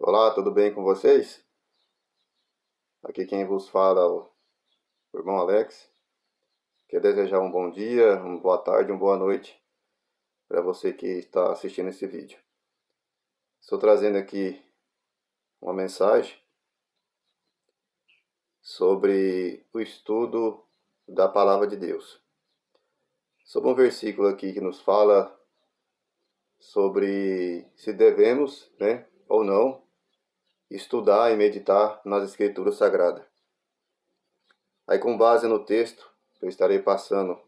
Olá, tudo bem com vocês? Aqui quem vos fala é o irmão Alex. Quero desejar um bom dia, uma boa tarde, uma boa noite para você que está assistindo esse vídeo. Estou trazendo aqui uma mensagem sobre o estudo da Palavra de Deus. Sobre um versículo aqui que nos fala sobre se devemos, ou não, estudar e meditar nas Escrituras Sagradas. Aí, com base no texto, eu estarei passando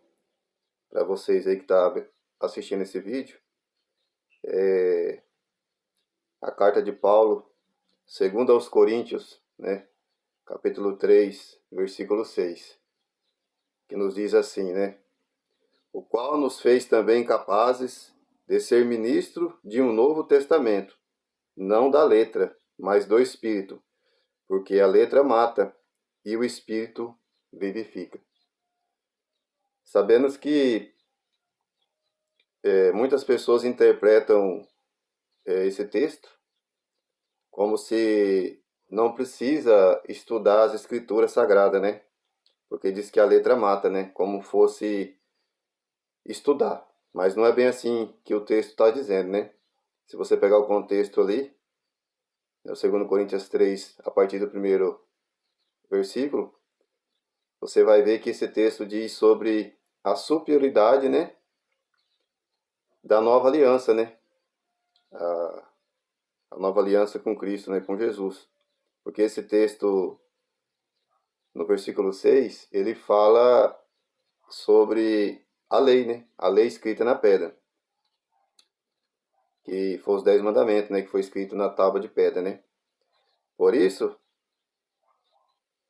para vocês aí que estão assistindo esse vídeo, a carta de Paulo, segundo aos Coríntios, capítulo 3, versículo 6, que nos diz assim, o qual nos fez também capazes de ser ministro de um novo testamento, não da letra, mas do Espírito, porque a letra mata e o Espírito vivifica. Sabemos que muitas pessoas interpretam esse texto como se não precisa estudar as Escrituras Sagradas, porque diz que a letra mata, como fosse estudar. Mas não é bem assim que o texto está dizendo, Se você pegar o contexto ali, no 2 Coríntios 3, a partir do primeiro versículo, você vai ver que esse texto diz sobre a superioridade, da nova aliança, a nova aliança com Cristo, com Jesus. Porque esse texto, no versículo 6, ele fala sobre a lei, a lei escrita na pedra, que foi os 10 mandamentos, que foi escrito na tábua de pedra, Por isso,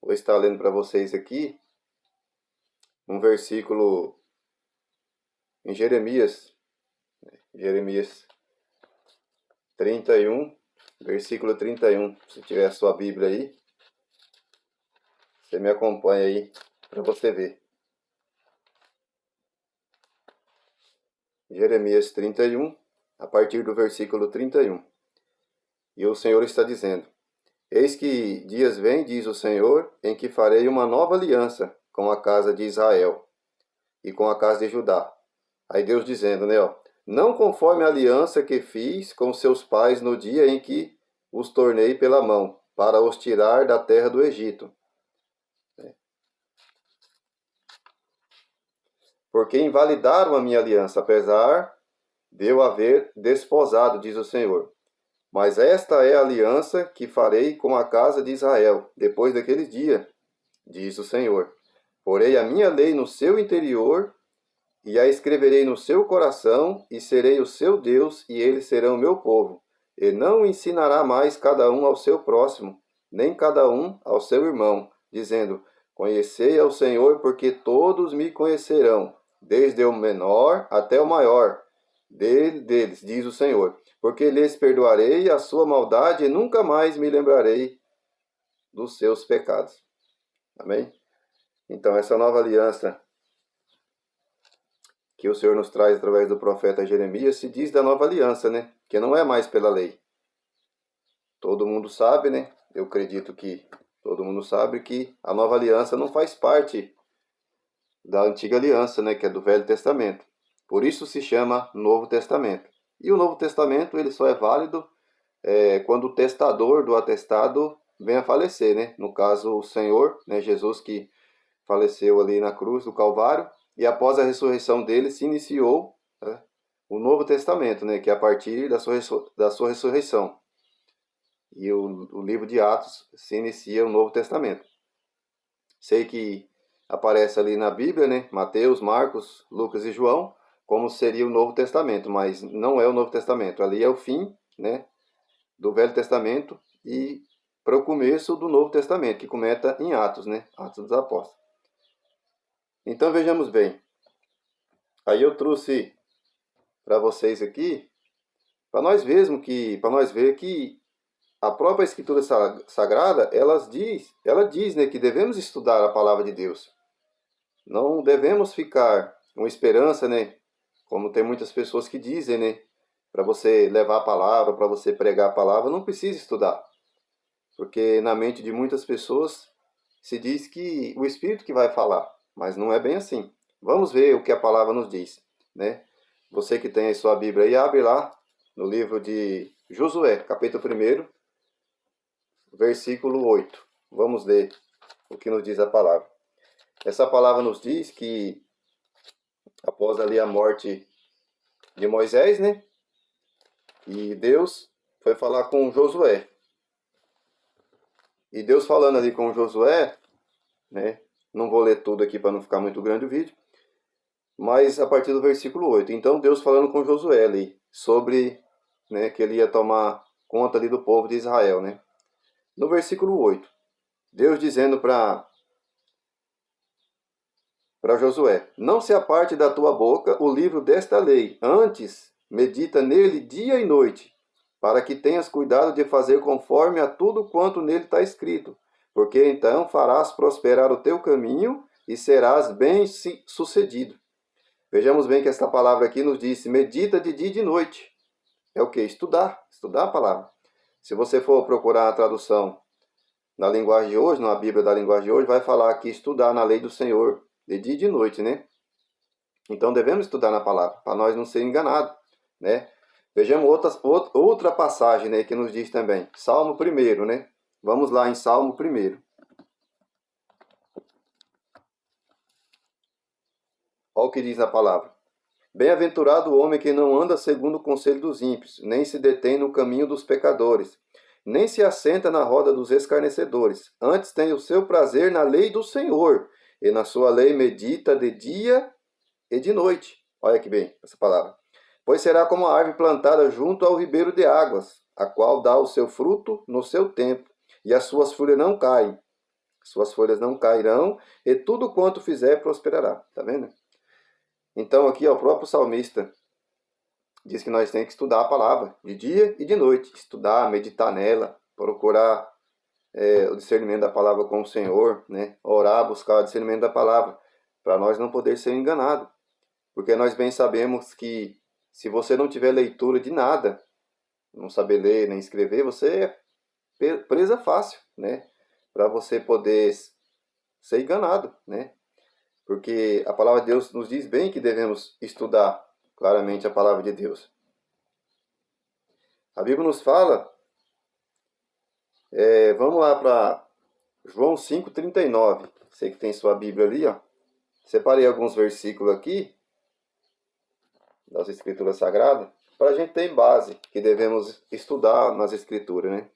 vou estar lendo para vocês aqui um versículo em Jeremias 31, versículo 31. Se tiver a sua Bíblia aí, você me acompanha aí para você ver. Jeremias 31, a partir do versículo 31. E o Senhor está dizendo: Eis que dias vêm, diz o Senhor, em que farei uma nova aliança com a casa de Israel e com a casa de Judá. Aí Deus dizendo, não conforme a aliança que fiz com seus pais no dia em que os tornei pela mão, para os tirar da terra do Egito. Porque invalidaram a minha aliança, apesar de eu haver desposado, diz o Senhor. Mas esta é a aliança que farei com a casa de Israel, depois daquele dia, diz o Senhor. Porei a minha lei no seu interior, e a escreverei no seu coração, e serei o seu Deus, e eles serão meu povo. E não ensinará mais cada um ao seu próximo, nem cada um ao seu irmão, dizendo, conhecei ao Senhor, porque todos me conhecerão, desde o menor até o maior deles, diz o Senhor. Porque lhes perdoarei a sua maldade, e nunca mais me lembrarei dos seus pecados. Amém? Então, essa nova aliança que o Senhor nos traz através do profeta Jeremias se diz da nova aliança, que não é mais pela lei. Todo mundo sabe, eu acredito que todo mundo sabe que a nova aliança não faz parte da antiga aliança, que é do Velho Testamento. Por isso se chama Novo Testamento. E o Novo Testamento ele só é válido quando o testador do atestado vem a falecer, No caso, o Senhor, Jesus, que faleceu ali na cruz do Calvário, e após a ressurreição dele se iniciou o Novo Testamento, que é a partir da sua ressurreição. E o livro de Atos se inicia o Novo Testamento. Sei que aparece ali na Bíblia, Mateus, Marcos, Lucas e João, como seria o Novo Testamento, mas não é o Novo Testamento. Ali é o fim, do Velho Testamento e para o começo do Novo Testamento, que começa em Atos, Atos dos Apóstolos. Então vejamos bem. Aí eu trouxe para vocês aqui, para nós ver que a própria Escritura Sagrada, ela diz, que devemos estudar a palavra de Deus. Não devemos ficar com esperança, como tem muitas pessoas que dizem, para você levar a palavra, para você pregar a palavra, não precisa estudar. Porque na mente de muitas pessoas se diz que o Espírito que vai falar, mas não é bem assim. Vamos ver o que a palavra nos diz, né? Você que tem a sua Bíblia aí, abre lá no livro de Josué, capítulo 1, versículo 8. Vamos ler o que nos diz a palavra. Essa palavra nos diz que após ali a morte de Moisés, né? E Deus foi falar com Josué. E Deus falando ali com Josué, né? Não vou ler tudo aqui para não ficar muito grande o vídeo. Mas a partir do versículo 8. Então Deus falando com Josué ali sobre, né, que ele ia tomar conta ali do povo de Israel, né? No versículo 8, Deus dizendo para Josué: não se aparte da tua boca o livro desta lei, antes medita nele dia e noite, para que tenhas cuidado de fazer conforme a tudo quanto nele está escrito, porque então farás prosperar o teu caminho e serás bem-sucedido. Vejamos bem que esta palavra aqui nos diz: medita de dia e de noite. É o que? Estudar a palavra. Se você for procurar a tradução na linguagem de hoje, na Bíblia da linguagem de hoje, vai falar aqui estudar na lei do Senhor, de dia e de noite, né? Então devemos estudar na palavra, para nós não ser enganados, né? Vejamos outra passagem, né, que nos diz também. Salmo 1, né? Vamos lá em Salmo 1. Olha o que diz a palavra. Bem-aventurado o homem que não anda segundo o conselho dos ímpios, nem se detém no caminho dos pecadores, nem se assenta na roda dos escarnecedores. Antes tem o seu prazer na lei do Senhor, e na sua lei medita de dia e de noite. Olha que bem essa palavra. Pois será como a árvore plantada junto ao ribeiro de águas, a qual dá o seu fruto no seu tempo, e as suas folhas não caem. Suas folhas não cairão, e tudo quanto fizer prosperará. Tá vendo? Então aqui, ó, o próprio salmista diz que nós temos que estudar a palavra de dia e de noite. Estudar, meditar nela, procurar o discernimento da palavra com o Senhor, né? Orar, buscar o discernimento da palavra, para nós não poder ser enganados. Porque nós bem sabemos que se você não tiver leitura de nada, não saber ler nem escrever, você é presa fácil, né? Para você poder ser enganado, né? Porque a palavra de Deus nos diz bem que devemos estudar claramente a palavra de Deus. A Bíblia nos fala, vamos lá para João 5,39. Você que tem sua Bíblia ali, ó. Separei alguns versículos aqui das Escrituras Sagradas, para a gente ter base que devemos estudar nas Escrituras, né?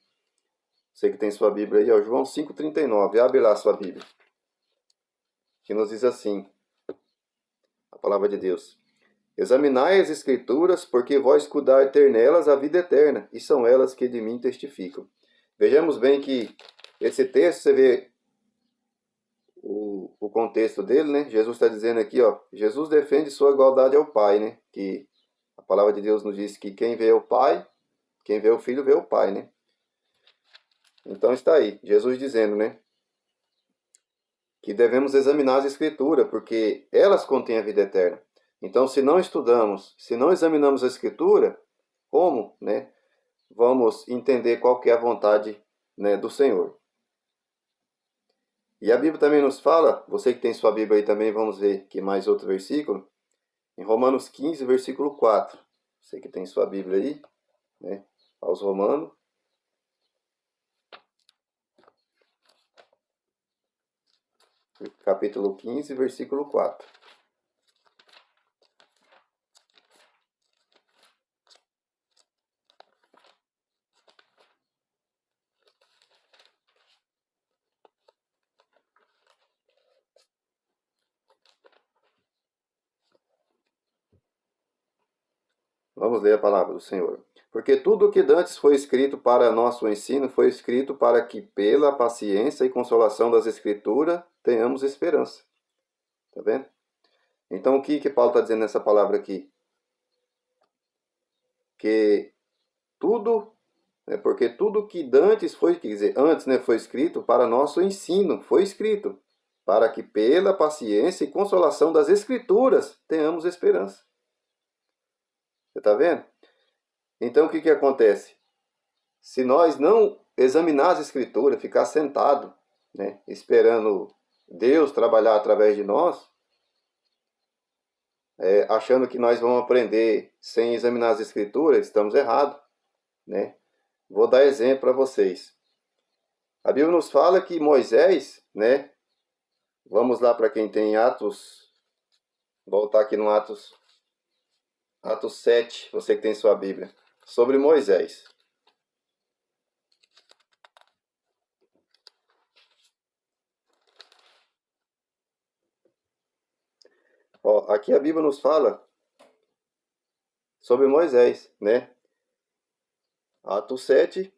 Você que tem sua Bíblia aí, ó, João 5,39. Abre lá a sua Bíblia. Que nos diz assim, a palavra de Deus. Examinai as Escrituras, porque vós cuidai ter nelas a vida eterna, e são elas que de mim testificam. Vejamos bem que esse texto, você vê o contexto dele, né? Jesus está dizendo aqui, ó, Jesus defende sua igualdade ao Pai, né? Que a palavra de Deus nos diz que quem vê o Pai, quem vê o Filho, vê o Pai, né? Então está aí, Jesus dizendo, né? Que devemos examinar as Escrituras, porque elas contêm a vida eterna. Então, se não estudamos, se não examinamos a Escritura, como, né, vamos entender qual que é a vontade, né, do Senhor? E a Bíblia também nos fala, você que tem sua Bíblia aí também, vamos ver aqui mais outro versículo, em Romanos 15, versículo 4. Você que tem sua Bíblia aí, né, aos Romanos. Capítulo 15, versículo 4. Vamos ler a palavra do Senhor. Porque tudo o que dantes foi escrito para nosso ensino foi escrito para que, pela paciência e consolação das Escrituras, tenhamos esperança. Tá vendo? Então, o que Paulo está dizendo nessa palavra aqui? Que tudo, porque tudo que dantes foi, quer dizer, antes, né, foi escrito para nosso ensino, foi escrito para que, pela paciência e consolação das Escrituras, tenhamos esperança. Você está vendo? Então, o que que acontece? Se nós não examinar as Escrituras, ficar sentado, né, esperando Deus trabalhar através de nós, achando que nós vamos aprender sem examinar as Escrituras, estamos errados, né? Vou dar exemplo para vocês. A Bíblia nos fala que Moisés, né? Vamos lá para quem tem Atos, voltar aqui no Atos 7, você que tem sua Bíblia, sobre Moisés. Ó, aqui a Bíblia nos fala sobre Moisés, né? Atos 7,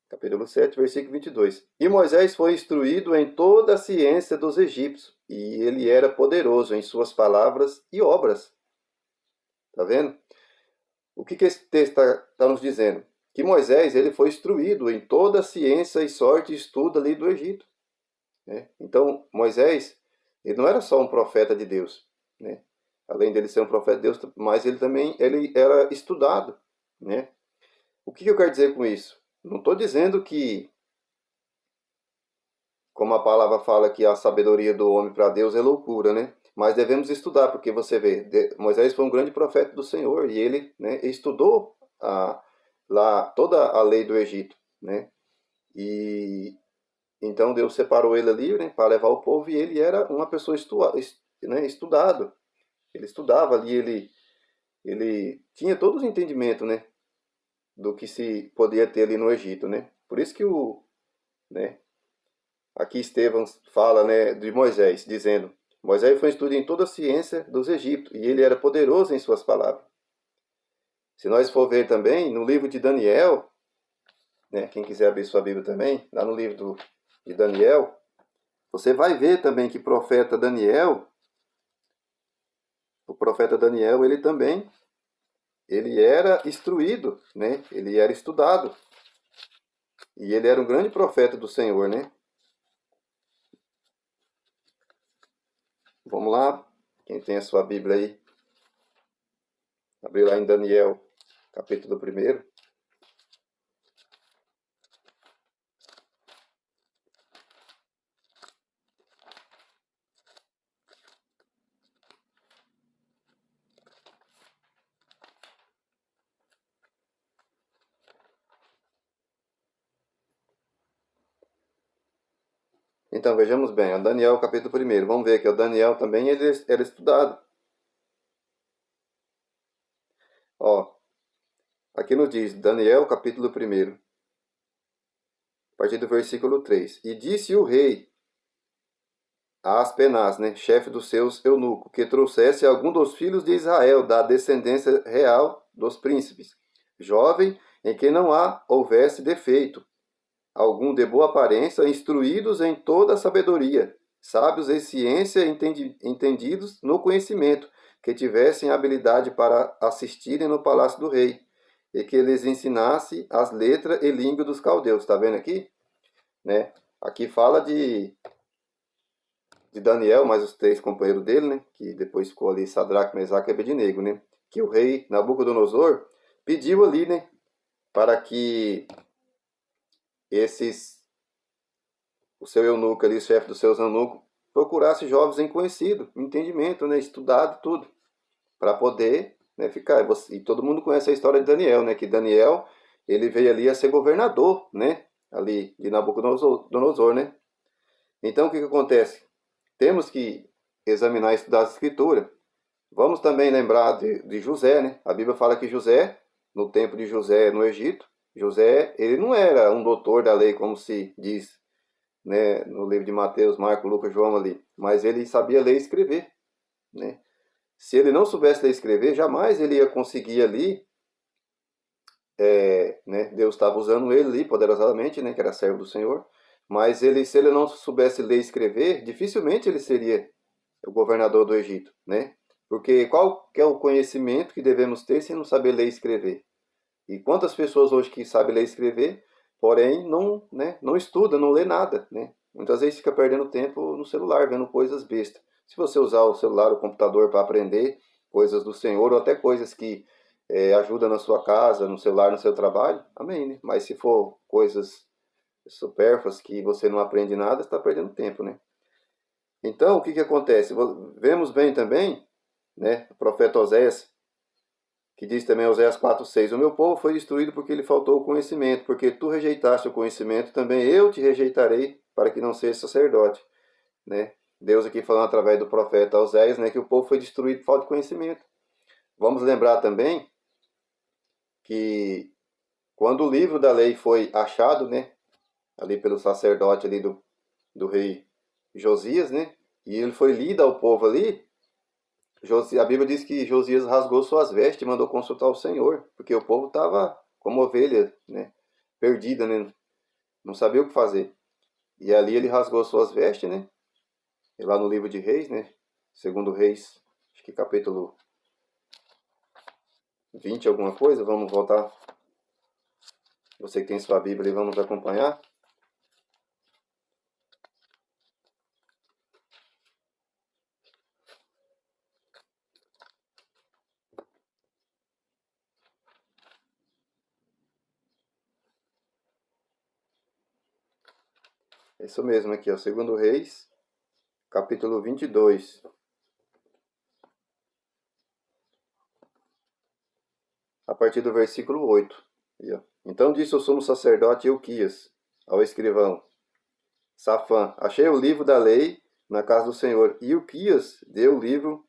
capítulo 7, versículo 22. E Moisés foi instruído em toda a ciência dos egípcios, e ele era poderoso em suas palavras e obras. Tá vendo? O que esse texto está nos dizendo? Que Moisés ele foi instruído em toda a ciência e sorte e estudo ali do Egito, né? Então, Moisés, ele não era só um profeta de Deus, né? Além dele ser um profeta de Deus, mas ele também ele era estudado, né? O que eu quero dizer com isso? Não estou dizendo que, como a palavra fala, que a sabedoria do homem para Deus é loucura, né? Mas devemos estudar, porque você vê, Moisés foi um grande profeta do Senhor e ele, né, estudou lá toda a lei do Egito, né? E então Deus separou ele ali, né, para levar o povo, e ele era uma pessoa estudado. Ele estudava ali, ele tinha todos os entendimentos, né, do que se podia ter ali no Egito, né? Por isso que né, aqui Estevão fala, né, de Moisés, dizendo: Moisés foi instruído em toda a ciência dos egípcios, e ele era poderoso em suas palavras. Se nós for ver também, no livro de Daniel, né, quem quiser abrir sua Bíblia também, lá no livro de Daniel, você vai ver também que o profeta Daniel, ele também, ele era instruído, né? Ele era estudado. E ele era um grande profeta do Senhor, né? Vamos lá, quem tem a sua Bíblia aí, abriu lá em Daniel, capítulo 1. Então, vejamos bem, o Daniel, capítulo 1. Vamos ver que o Daniel também ele era estudado. Ó, aqui nos diz, Daniel, capítulo 1, a partir do versículo 3. E disse o rei a Aspenaz, né, chefe dos seus eunucos, que trouxesse algum dos filhos de Israel, da descendência real dos príncipes, jovem em que não houvesse defeito, algum de boa aparência, instruídos em toda a sabedoria, sábios em ciência, entendidos no conhecimento, que tivessem habilidade para assistirem no palácio do rei, e que lhes ensinasse as letras e língua dos caldeus. Está vendo aqui? Né? Aqui fala de Daniel, mais os 3 companheiros dele, né? Que depois ficou ali Sadraque, Mesaque e Abednego, né? Que o rei Nabucodonosor pediu ali, né? Para que o seu eunuco ali, o chefe dos seus eunucos, procurasse jovens em conhecido, entendimento, né? Estudado tudo, para poder, né, ficar. E todo mundo conhece a história de Daniel, né? Que Daniel, ele veio ali a ser governador, né? Ali de Nabucodonosor, né? Então o que acontece? Temos que examinar e estudar a Escritura. Vamos também lembrar de José, né? A Bíblia fala que José, no tempo de José no Egito, José, ele não era um doutor da lei, como se diz, né, no livro de Mateus, Marcos, Lucas, João ali, mas ele sabia ler e escrever, né? Se ele não soubesse ler e escrever, jamais ele ia conseguir ali, né? Deus estava usando ele ali poderosamente, né? Que era servo do Senhor, mas se ele não soubesse ler e escrever, dificilmente ele seria o governador do Egito, né? Porque qual que é o conhecimento que devemos ter se não saber ler e escrever? E quantas pessoas hoje que sabem ler e escrever, porém não, né, não estuda, não lê nada, né? Muitas vezes fica perdendo tempo no celular, vendo coisas bestas. Se você usar o celular, o computador para aprender coisas do Senhor, ou até coisas que ajuda na sua casa, no seu lar, no seu trabalho, amém, né? Mas se for coisas supérfluas que você não aprende nada, você está perdendo tempo, né? Então, o que acontece? Vemos bem também, né, o profeta Oséias, que diz também Oséias 4:6, o meu povo foi destruído porque lhe faltou o conhecimento, porque tu rejeitaste o conhecimento, também eu te rejeitarei para que não seja sacerdote, né? Deus aqui falando através do profeta Oséias, né, que o povo foi destruído por falta de conhecimento. Vamos lembrar também que quando o livro da lei foi achado, né, ali pelo sacerdote ali do rei Josias, né, e ele foi lido ao povo ali, a Bíblia diz que Josias rasgou suas vestes e mandou consultar o Senhor, porque o povo estava como ovelha, né, perdida, né, não sabia o que fazer. E ali ele rasgou suas vestes, né, e lá no livro de Reis, né, segundo Reis, acho que capítulo 20 alguma coisa, vamos voltar. Você que tem sua Bíblia, vamos acompanhar. Isso mesmo aqui, ó, segundo Reis, capítulo 22. A partir do versículo 8. Então disse o sumo sacerdote Euquias ao escrivão Safã, achei o livro da lei na casa do Senhor. E Euquias deu o livro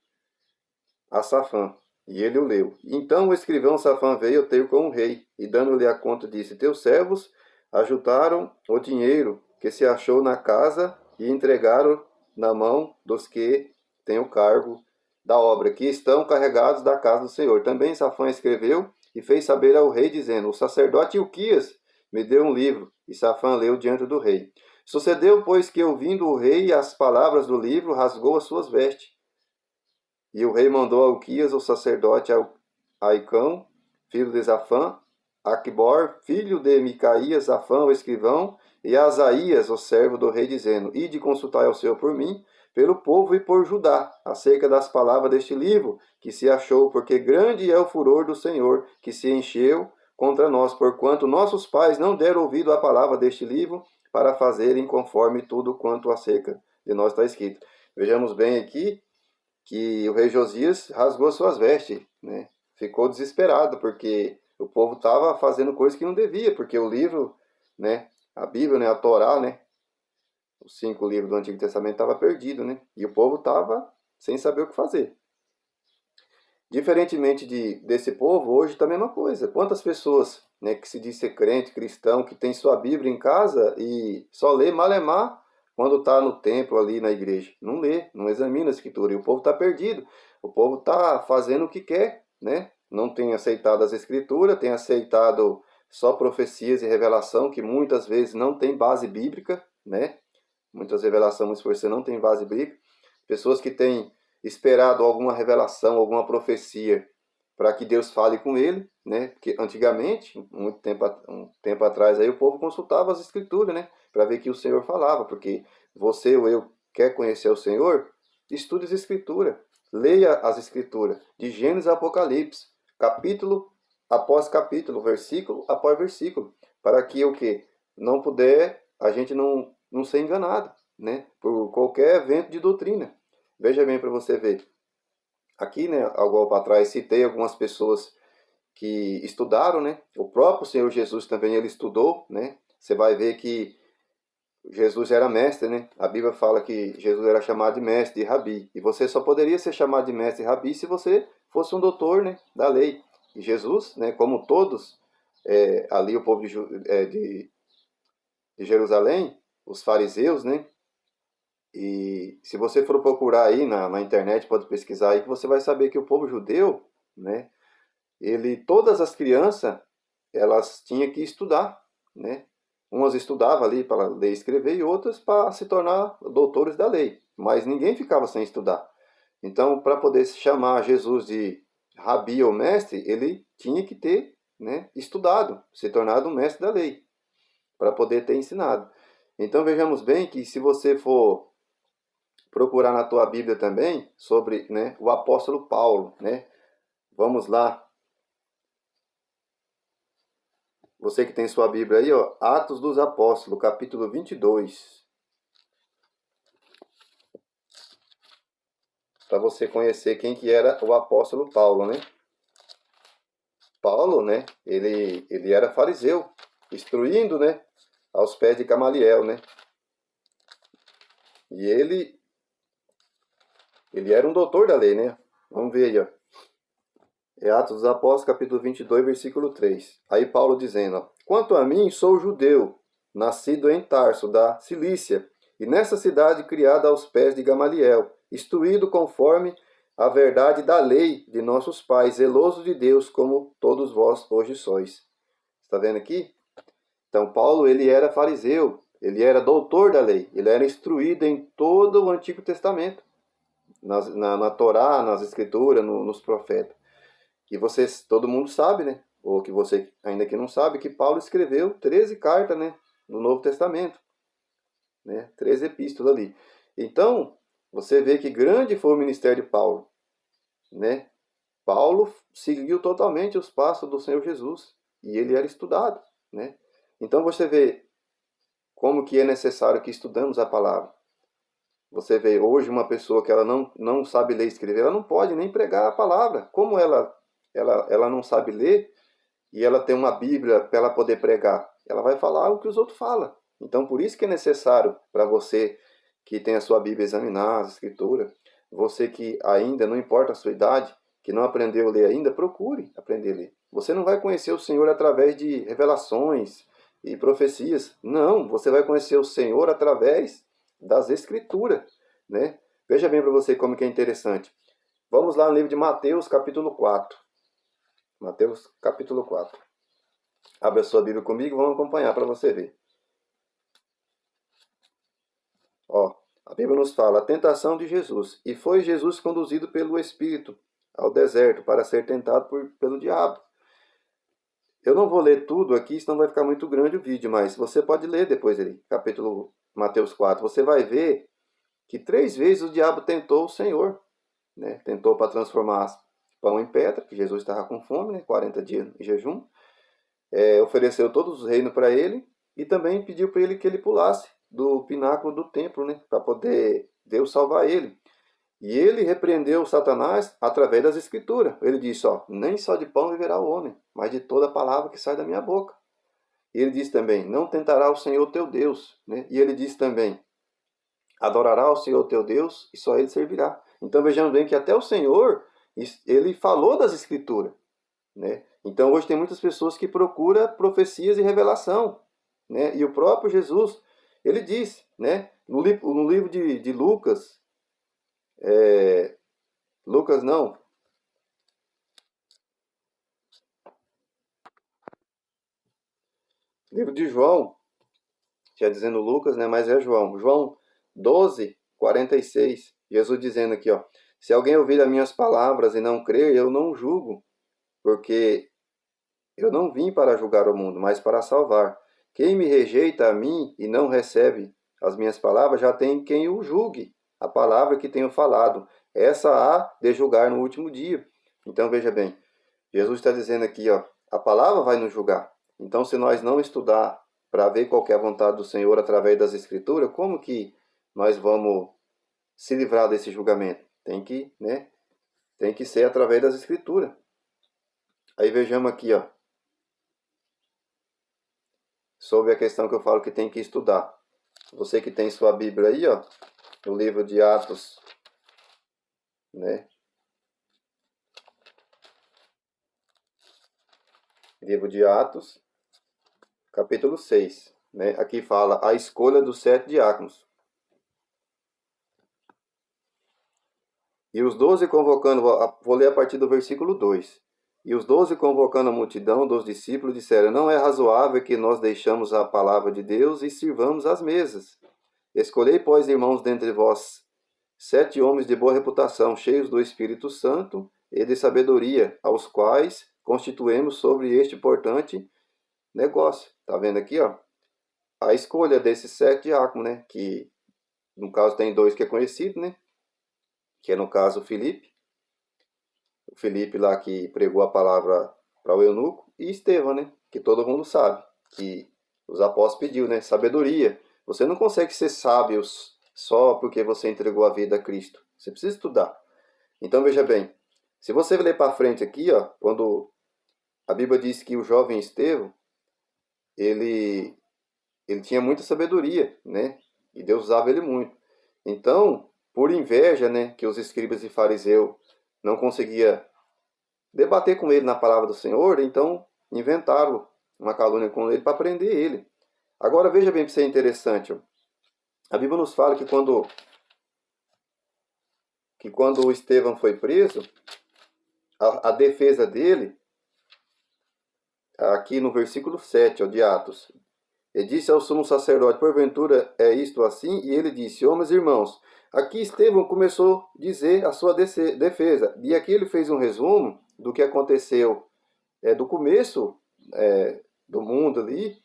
a Safã, e ele o leu. Então o escrivão Safã veio ter com o rei, e dando-lhe a conta, disse, teus servos ajuntaram o dinheiro que se achou na casa e entregaram na mão dos que têm o cargo da obra, que estão carregados da casa do Senhor. Também Safã escreveu e fez saber ao rei, dizendo, o sacerdote Ilquias me deu um livro, e Safã leu diante do rei. Sucedeu, pois, que ouvindo o rei as palavras do livro, rasgou as suas vestes. E o rei mandou a Ilquias, o sacerdote, Aicão, filho de Zafã, Aquibor, filho de Micaías, Zafã, o escrivão, e Asaías, o servo do rei, dizendo, ide consultai ao Senhor por mim, pelo povo e por Judá, acerca das palavras deste livro, que se achou, porque grande é o furor do Senhor, que se encheu contra nós, porquanto nossos pais não deram ouvido à palavra deste livro, para fazerem conforme tudo quanto acerca de nós está escrito. Vejamos bem aqui que o rei Josias rasgou suas vestes, né? Ficou desesperado, porque o povo estava fazendo coisas que não devia, porque o livro, né, a Bíblia, né, a Torá, né, os 5 livros do Antigo Testamento estava perdido, né? E o povo estava sem saber o que fazer. Diferentemente desse povo, hoje está a mesma coisa. Quantas pessoas, né, que se diz ser crente, cristão, que tem sua Bíblia em casa e só lê malemar quando está no templo ali na igreja? Não lê, não examina a escritura. E o povo está perdido. O povo está fazendo o que quer, né? Não tem aceitado as escrituras, tem aceitado só profecias e revelação que muitas vezes não tem base bíblica, né? Muitas revelações por você não tem base bíblica. Pessoas que têm esperado alguma revelação, alguma profecia para que Deus fale com ele, né? Porque antigamente, um tempo atrás, aí o povo consultava as escrituras, né? Para ver que o Senhor falava, porque você ou eu quer conhecer o Senhor, estude as escrituras, leia as escrituras, de Gênesis a Apocalipse, capítulo após capítulo, versículo após versículo, para que o que não puder, a gente não ser enganado, né? Por qualquer evento de doutrina. Veja bem para você ver. Aqui, né, algo para trás, citei algumas pessoas que estudaram, né? O próprio Senhor Jesus também ele estudou, né? Você vai ver que Jesus era mestre, né? A Bíblia fala que Jesus era chamado de mestre, de rabi. E você só poderia ser chamado de mestre e rabi se você fosse um doutor, né, da lei. E Jesus, né, como todos, ali o povo de Jerusalém, os fariseus, né? E se você for procurar aí na internet, pode pesquisar aí, que você vai saber que o povo judeu, né? Todas as crianças, elas tinham que estudar, né? Umas estudavam ali para ler e escrever e outras para se tornar doutores da lei. Mas ninguém ficava sem estudar. Então, para poder chamar Jesus de rabi ou mestre, ele tinha que ter, né, estudado, se tornado um mestre da lei, para poder ter ensinado. Então, vejamos bem que se você for procurar na tua Bíblia também sobre, né, o apóstolo Paulo, né? Vamos lá Você que tem sua Bíblia aí, ó, Atos dos Apóstolos, capítulo 22. Para você conhecer quem que era o apóstolo Paulo, né? Paulo, né? Ele era fariseu, instruindo, né? Aos pés de Gamaliel, né? E ele era um doutor da lei, né? Vamos ver aí, ó. É Atos dos Apóstolos, capítulo 22, versículo 3. Aí Paulo dizendo, ó, quanto a mim, sou judeu, nascido em Tarso, da Cilícia, e nessa cidade criada aos pés de Gamaliel, instruído conforme a verdade da lei de nossos pais, zeloso de Deus, como todos vós hoje sois. Está vendo aqui? Então, Paulo, ele era fariseu, ele era doutor da lei, ele era instruído em todo o Antigo Testamento, na Torá, nas Escrituras, nos profetas. E vocês, todo mundo sabe, né? Ou que você ainda que não sabe, que Paulo escreveu 13 cartas, né? No Novo Testamento, né? 13 epístolas ali. Então, você vê que grande foi o ministério de Paulo, né? Paulo seguiu totalmente os passos do Senhor Jesus e ele era estudado, né? Então você vê como que é necessário que estudamos a palavra. Você vê hoje uma pessoa que ela não sabe ler e escrever, ela não pode nem pregar a palavra. Como ela não sabe ler e ela tem uma Bíblia para ela poder pregar, ela vai falar o que os outros falam. Então por isso que é necessário para você que tem a sua Bíblia examinar as escrituras, você que ainda, não importa a sua idade, que não aprendeu a ler ainda, procure aprender a ler. Você não vai conhecer o Senhor através de revelações e profecias. Não, você vai conhecer o Senhor através das Escrituras, né? Veja bem para você como que é interessante. Vamos lá no livro de Mateus, capítulo 4. Mateus, capítulo 4. Abra a sua Bíblia comigo, vamos acompanhar para você ver. Ó, a Bíblia nos fala, a tentação de Jesus. E foi Jesus conduzido pelo Espírito ao deserto para ser tentado pelo diabo. Eu não vou ler tudo aqui, senão vai ficar muito grande o vídeo, mas você pode ler depois ali, capítulo Mateus 4. Você vai ver que 3 vezes o diabo tentou o Senhor, né? Tentou para transformar pão em pedra, que Jesus estava com fome, né? 40 dias em jejum. Ofereceu todos os reinos para ele e também pediu para ele que ele pulasse do pináculo do templo, né? Para poder Deus salvar ele. E ele repreendeu Satanás através das escrituras. Ele disse, ó, nem só de pão viverá o homem, mas de toda palavra que sai da minha boca. E ele diz também, não tentará o Senhor teu Deus, né? E ele diz também, adorará o Senhor teu Deus e só ele servirá. Então vejamos bem que até o Senhor, ele falou das escrituras, né? Então hoje tem muitas pessoas que procuram profecias e revelação, né? E o próprio Jesus, ele diz, né? No livro de Lucas, Lucas não, livro de João, já dizendo Lucas, né? Mas é João. João 12, 46. Jesus dizendo aqui, ó. Se alguém ouvir as minhas palavras e não crer, eu não julgo, porque eu não vim para julgar o mundo, mas para salvar. Quem me rejeita a mim e não recebe as minhas palavras, já tem quem o julgue. A palavra que tenho falado, essa há de julgar no último dia. Então veja bem, Jesus está dizendo aqui, ó, a palavra vai nos julgar. Então se nós não estudar para ver qual é a vontade do Senhor através das Escrituras, como que nós vamos se livrar desse julgamento? Tem que, né? Tem que ser através das Escrituras. Aí vejamos aqui, ó, sobre a questão que eu falo que tem que estudar. Você que tem sua Bíblia aí, ó, no livro de Atos, né? Livro de Atos, capítulo 6, né? Aqui fala a escolha dos 7 diáconos. E os 12 convocando, vou ler a partir do versículo 2. E os 12 convocando a multidão dos discípulos disseram, não é razoável que nós deixamos a palavra de Deus e sirvamos às mesas. Escolhei, pois, irmãos, dentre vós 7 homens de boa reputação, cheios do Espírito Santo e de sabedoria, aos quais constituímos sobre este importante negócio. Tá vendo aqui, ó? A escolha desses 7 diáconos, né? Que, no caso, tem 2 que é conhecido, né? Que é, no caso, o Filipe. O Filipe lá que pregou a palavra para o eunuco. E Estevão, né? que todo mundo sabe, que os apóstolos pediu, né? Sabedoria. Você não consegue ser sábio só porque você entregou a vida a Cristo. Você precisa estudar. Então veja bem, se você ler para frente aqui, ó, quando a Bíblia diz que o jovem Estevão, ele, ele tinha muita sabedoria, né? E Deus usava ele muito. Então, por inveja, né, que os escribas e fariseus não conseguiam debater com ele na palavra do Senhor, então inventaram uma calúnia com ele para prender ele. Agora veja bem para ser interessante. Ó. A Bíblia nos fala que quando o Estevão foi preso, a defesa dele, aqui no versículo 7 ó, de Atos, ele disse ao sumo sacerdote, porventura é isto assim? E ele disse, homens e irmãos, aqui Estevão começou a dizer a sua defesa. E aqui ele fez um resumo do que aconteceu do começo do mundo ali,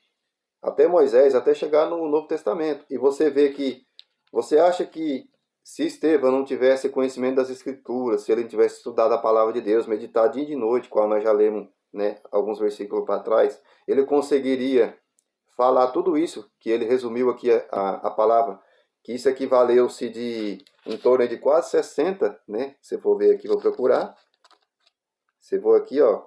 até Moisés, até chegar no Novo Testamento. E você vê que, você acha que se Estevão não tivesse conhecimento das Escrituras, se ele não tivesse estudado a palavra de Deus, meditado dia e de noite, qual nós já lemos, né, alguns versículos para trás, ele conseguiria falar tudo isso, que ele resumiu aqui a palavra, que isso aqui valeu-se de em torno de quase 60, né? Se for ver aqui, vou procurar. Se for aqui, ó,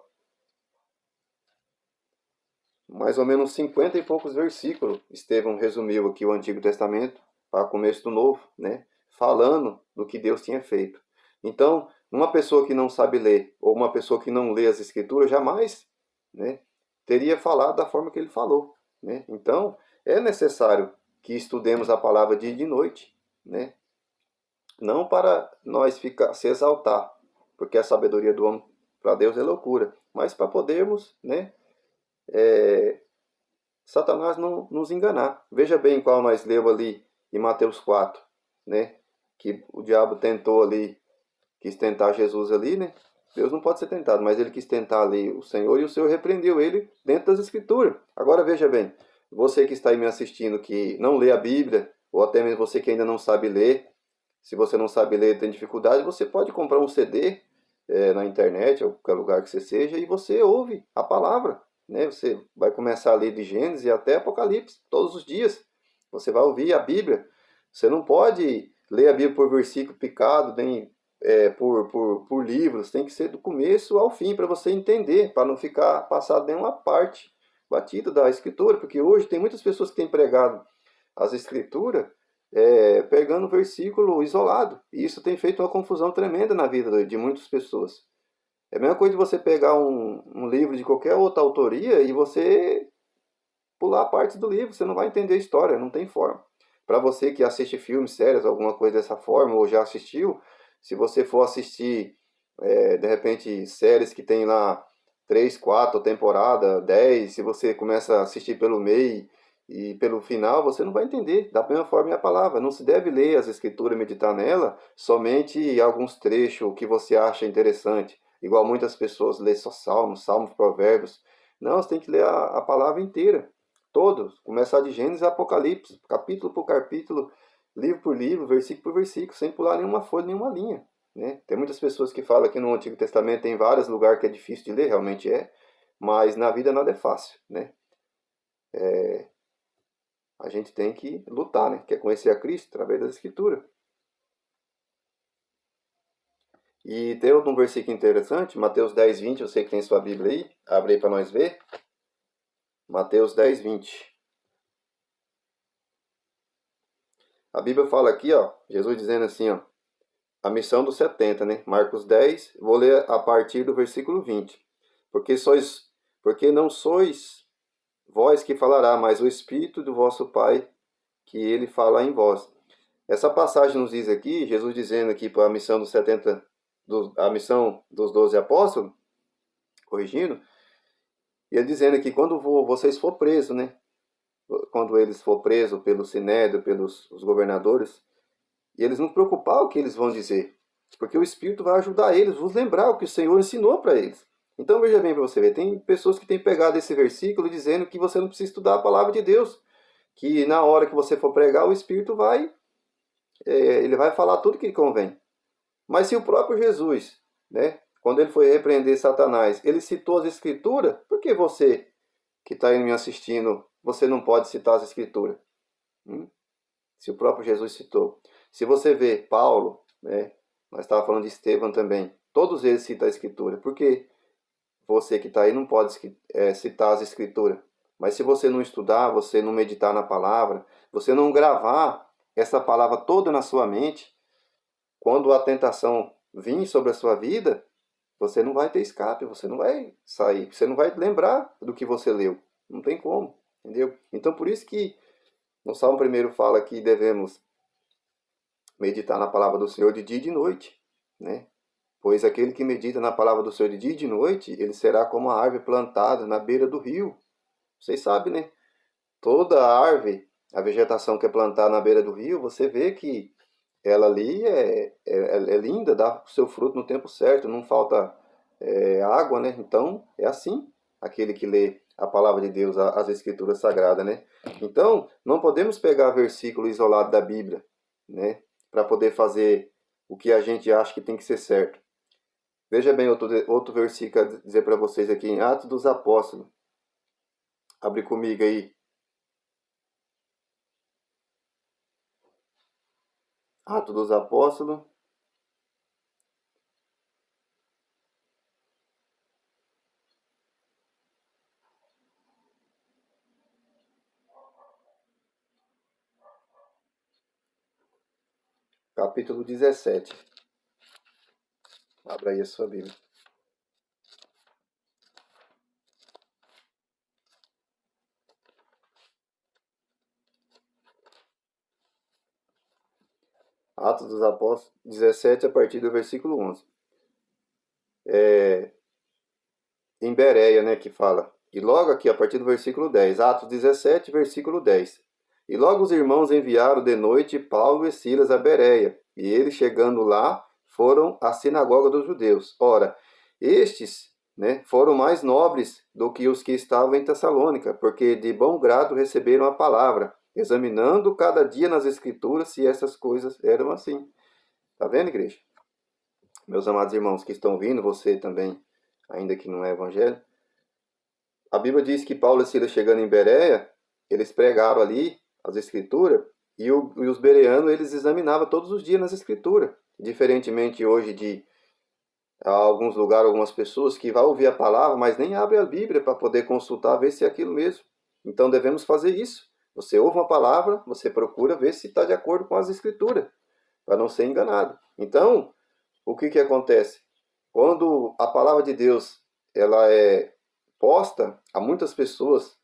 mais ou menos 50 e poucos versículos, Estevão resumiu aqui o Antigo Testamento para o começo do Novo, né? Falando do que Deus tinha feito. Então, uma pessoa que não sabe ler, ou uma pessoa que não lê as Escrituras, jamais, né, teria falado da forma que ele falou. Né? Então, é necessário que estudemos a palavra dia e de noite, né? Não para nós se exaltar, porque a sabedoria do homem para Deus é loucura, mas para podermos, né, Satanás não nos enganar. Veja bem qual nós lemos ali em Mateus 4, né, que o diabo tentou ali, quis tentar Jesus ali, né? Deus não pode ser tentado, mas ele quis tentar ali o Senhor e o Senhor repreendeu ele dentro das Escrituras. Agora veja bem, você que está aí me assistindo que não lê a Bíblia, ou até mesmo você que ainda não sabe ler, se você não sabe ler e tem dificuldade, você pode comprar um CD na internet, ou qualquer lugar que você seja, e você ouve a palavra. Né? Você vai começar a ler de Gênesis até Apocalipse, todos os dias. Você vai ouvir a Bíblia. Você não pode ler a Bíblia por versículo picado, nem por livros, tem que ser do começo ao fim para você entender, para não ficar passado nenhuma parte batida da escritura, porque hoje tem muitas pessoas que têm pregado as escrituras pegando versículo isolado, e isso tem feito uma confusão tremenda na vida de muitas pessoas. É a mesma coisa de você pegar um livro de qualquer outra autoria e você pular partes do livro, você não vai entender a história, não tem forma. Para você que assiste filmes, séries, alguma coisa dessa forma, ou já assistiu, se você for assistir, de repente, séries que tem lá 3, 4 temporada, 10, se você começa a assistir pelo meio e pelo final, você não vai entender. Da mesma forma é a palavra. Não se deve ler as escrituras e meditar nela somente alguns trechos que você acha interessante. Igual muitas pessoas lêem só salmos, provérbios. Não, você tem que ler a palavra inteira. Todos. Começar de Gênesis a Apocalipse, capítulo por capítulo, livro por livro, versículo por versículo, sem pular nenhuma folha, nenhuma linha. Né? Tem muitas pessoas que falam que no Antigo Testamento tem vários lugares que é difícil de ler, realmente é, mas na vida nada é fácil. Né? A gente tem que lutar, né? Quer conhecer a Cristo através da Escritura. E tem um versículo interessante, Mateus 10, 20, eu sei que tem sua Bíblia aí, abre aí para nós ver. Mateus 10, 20. A Bíblia fala aqui, ó, Jesus dizendo assim, ó, a missão dos 70, né? Marcos 10, vou ler a partir do versículo 20. Porque não sois vós que falará, mas o Espírito do vosso Pai, que ele fala em vós. Essa passagem nos diz aqui, Jesus dizendo aqui para a missão dos 70, a missão dos 12 apóstolos, corrigindo, e ele dizendo que quando vocês for presos, né? Quando eles for presos pelo Sinédrio, pelos os governadores, e eles não preocupar o que eles vão dizer, porque o Espírito vai ajudar eles, vos lembrar o que o Senhor ensinou para eles. Então veja bem para você ver, tem pessoas que têm pegado esse versículo dizendo que você não precisa estudar a palavra de Deus, que na hora que você for pregar, o Espírito ele vai falar tudo que lhe convém. Mas se o próprio Jesus, né, quando ele foi repreender Satanás, ele citou as Escrituras, por que você que está aí me assistindo, você não pode citar as Escrituras? Se o próprio Jesus citou. Se você vê Paulo, né, nós estávamos falando de Estevão também, todos eles citam a Escritura. Por que você que está aí não pode citar as Escrituras? Mas se você não estudar, você não meditar na palavra, você não gravar essa palavra toda na sua mente, quando a tentação vir sobre a sua vida, você não vai ter escape, você não vai sair, você não vai lembrar do que você leu. Não tem como, entendeu? Então por isso que no Salmo 1 fala que devemos meditar na palavra do Senhor de dia e de noite, né? Pois aquele que medita na palavra do Senhor de dia e de noite, ele será como a árvore plantada na beira do rio. Vocês sabem, né? Toda árvore, a vegetação que é plantada na beira do rio, você vê que ela ali é linda, dá o seu fruto no tempo certo, não falta água, né? Então, é assim aquele que lê a palavra de Deus, as escrituras sagradas, né? Então, não podemos pegar versículo isolado da Bíblia, né? Para poder fazer o que a gente acha que tem que ser certo. Veja bem outro versículo a dizer para vocês aqui em Atos dos Apóstolos. Abre comigo aí. Atos dos Apóstolos. Capítulo 17. Abra aí a sua Bíblia. Atos dos Apóstolos 17, a partir do versículo 11. Em Bereia, né, que fala. E logo aqui, a partir do versículo 10. Atos 17, versículo 10. E logo os irmãos enviaram de noite Paulo e Silas a Bereia. E eles, chegando lá, foram à sinagoga dos judeus. Ora, estes, né, foram mais nobres do que os que estavam em Tessalônica, porque de bom grado receberam a palavra, examinando cada dia nas escrituras se essas coisas eram assim. Tá vendo, igreja? Meus amados irmãos que estão ouvindo, você também, ainda que não é evangelho, a Bíblia diz que Paulo e Silas, chegando em Bereia, eles pregaram ali as escrituras, e os bereanos eles examinavam todos os dias nas escrituras. Diferentemente hoje de alguns lugares, algumas pessoas que vão ouvir a palavra, mas nem abrem a Bíblia para poder consultar, ver se é aquilo mesmo. Então devemos fazer isso. Você ouve uma palavra, você procura ver se está de acordo com as escrituras, para não ser enganado. Então, o que acontece? Quando a palavra de Deus ela é posta a muitas pessoas,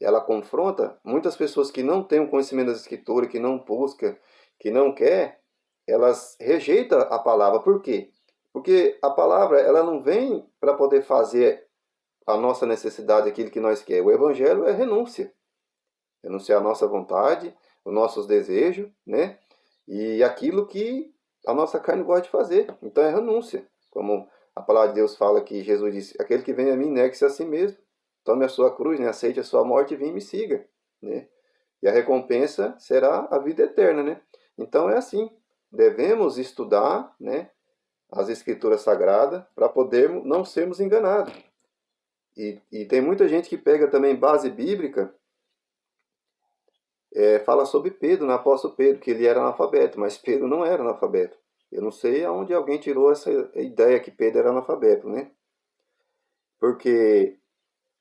ela confronta muitas pessoas que não têm o conhecimento das escrituras, que não buscam, que não quer, elas rejeitam a palavra. Por quê? Porque a palavra ela não vem para poder fazer a nossa necessidade, aquilo que nós queremos. O evangelho é renúncia. Renunciar a nossa vontade, os nossos desejos, né? E aquilo que a nossa carne gosta de fazer. Então é renúncia. Como a palavra de Deus fala que Jesus disse, aquele que vem a mim, negue-se a si mesmo. Tome a sua cruz, né? Aceite a sua morte e vem e me siga, né? E a recompensa será a vida eterna, né? Então é assim. Devemos estudar, né, as escrituras sagradas para podermos não sermos enganados. E tem muita gente que pega também base bíblica, fala sobre Pedro, no apóstolo Pedro, que ele era analfabeto, mas Pedro não era analfabeto. Eu não sei aonde alguém tirou essa ideia que Pedro era analfabeto, né? Porque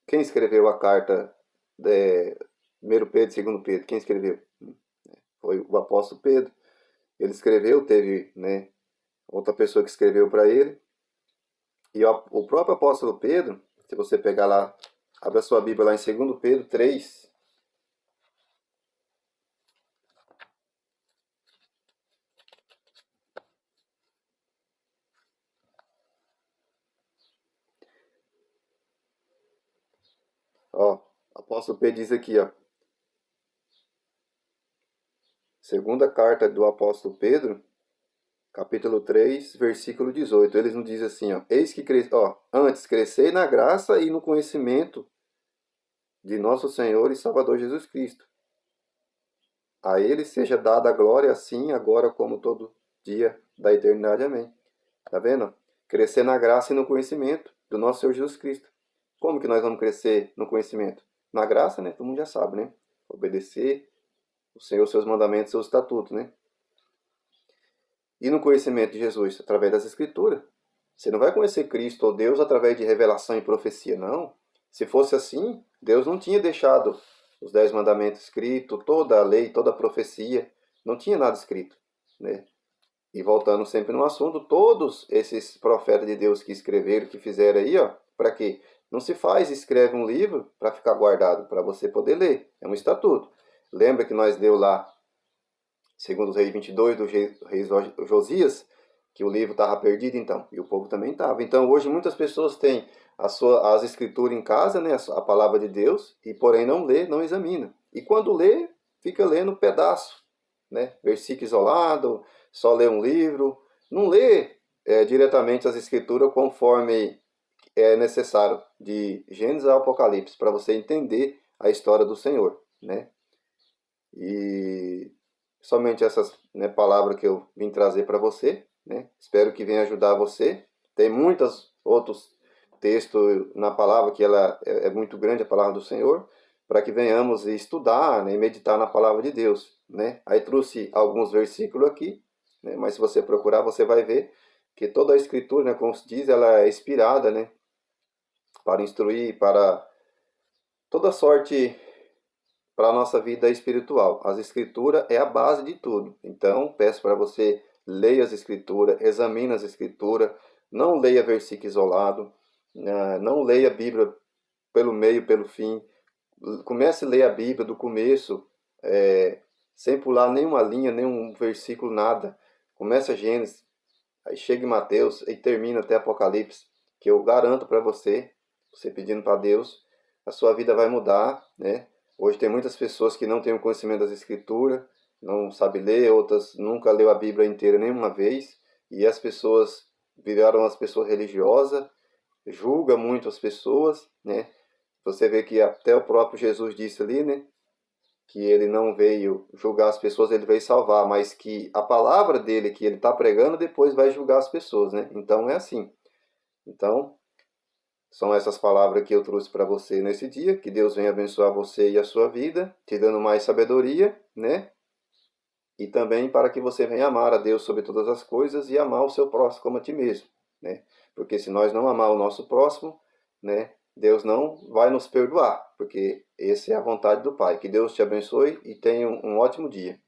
quem escreveu a carta de 1 Pedro, 2 Pedro? Quem escreveu? Foi o apóstolo Pedro. Ele escreveu, teve, né, outra pessoa que escreveu para ele. E o próprio apóstolo Pedro, se você pegar lá, abra sua Bíblia lá em 2 Pedro 3. Ó, apóstolo Pedro diz aqui, ó. Segunda carta do apóstolo Pedro, capítulo 3, versículo 18. Eles nos dizem assim, ó. Eis que antes crescei na graça e no conhecimento de nosso Senhor e Salvador Jesus Cristo. A ele seja dada a glória, assim, agora como todo dia da eternidade. Amém. Tá vendo? Crescer na graça e no conhecimento do nosso Senhor Jesus Cristo. Como que nós vamos crescer no conhecimento? na graça, né? Todo mundo já sabe, né? Obedecer o Senhor, seus mandamentos, seus estatutos, né? E no conhecimento de Jesus, através das Escrituras. Você não vai conhecer Cristo ou Deus através de revelação e profecia, não. Se fosse assim, Deus não tinha deixado os 10 mandamentos escritos, toda a lei, toda a profecia, não tinha nada escrito, né? E voltando sempre no assunto, todos esses profetas de Deus que escreveram, que fizeram aí, ó, para quê? Não se faz, escreve um livro para ficar guardado, para você poder ler. É um estatuto. Lembra que nós deu lá, segundo os Reis 22, do rei Josias, que o livro estava perdido, então, e o povo também estava. Então, hoje muitas pessoas têm as escrituras em casa, né, a palavra de Deus, e porém não lê, não examina. E quando lê, fica lendo pedaço, né, versículo isolado, só lê um livro, não lê diretamente as escrituras conforme é necessário, de Gênesis ao Apocalipse, para você entender a história do Senhor, né? E somente essas, né, palavras que eu vim trazer para você, né? Espero que venha ajudar você. Tem muitos outros textos na palavra que ela é muito grande, a palavra do Senhor, para que venhamos estudar, né, e meditar na palavra de Deus, né? Aí trouxe alguns versículos aqui, né? Mas se você procurar, você vai ver que toda a escritura, né, como se diz, ela é inspirada, né, para instruir, para toda sorte, para a nossa vida espiritual. As escrituras é a base de tudo. Então, peço para você, leia as escrituras, examine as escrituras, não leia versículo isolado, não leia a Bíblia pelo meio, pelo fim. Comece a ler a Bíblia do começo, sem pular nenhuma linha, nenhum versículo, nada. Começa Gênesis, aí chega em Mateus e termina até Apocalipse, que eu garanto para você, você pedindo para Deus, a sua vida vai mudar, né? Hoje tem muitas pessoas que não têm o conhecimento das Escrituras, não sabem ler, outras nunca leu a Bíblia inteira nenhuma vez, e as pessoas viraram as pessoas religiosas, julga muito as pessoas, né? Você vê que até o próprio Jesus disse ali, né, que ele não veio julgar as pessoas, ele veio salvar, mas que a palavra dele que ele está pregando depois vai julgar as pessoas, né? Então é assim. Então, são essas palavras que eu trouxe para você nesse dia. Que Deus venha abençoar você e a sua vida, te dando mais sabedoria, né? E também para que você venha amar a Deus sobre todas as coisas e amar o seu próximo como a ti mesmo, né? Porque se nós não amar o nosso próximo, né, Deus não vai nos perdoar, porque essa é a vontade do Pai. Que Deus te abençoe e tenha um ótimo dia.